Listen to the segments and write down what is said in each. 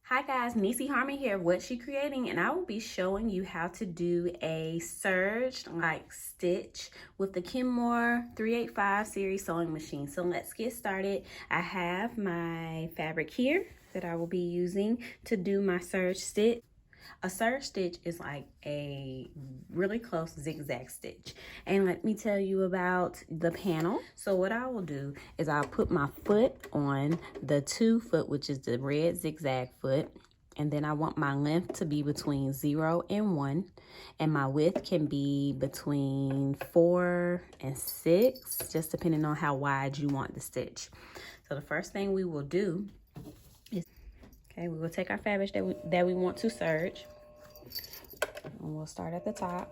Hi guys, Nisi Harmon here, What She Creating, and I will be showing you how to do a Serge like stitch with the Kenmore 385 series sewing machine. So let's get started. I have my fabric here that I will be using to do my Serge stitch. A serge stitch is like a really close zigzag stitch. And let me tell you about the panel. So what I will do is I'll put my foot on the 2 foot, which is the red zigzag foot. And then I want my length to be between 0 and 1. And my width can be between 4 and 6, just depending on how wide you want the stitch. So the first thing we will do is, okay, we will take our fabric that we want to serge. And we'll start at the top.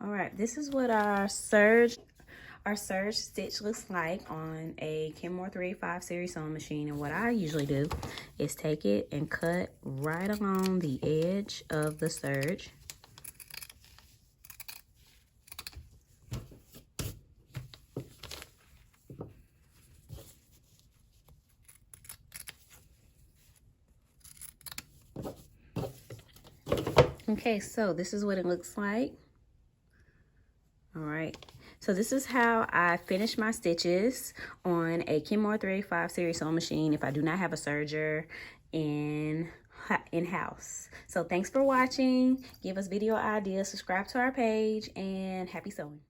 All right, this is what our serge stitch looks like on a Kenmore 385 series sewing machine. And what I usually do is take it and cut right along the edge of the serge. Okay, so this is what it looks like. All right, so this is how I finish my stitches on a Kenmore 385 series sewing machine if I do not have a serger in-house. So thanks for watching. Give us video ideas, subscribe to our page, and happy sewing.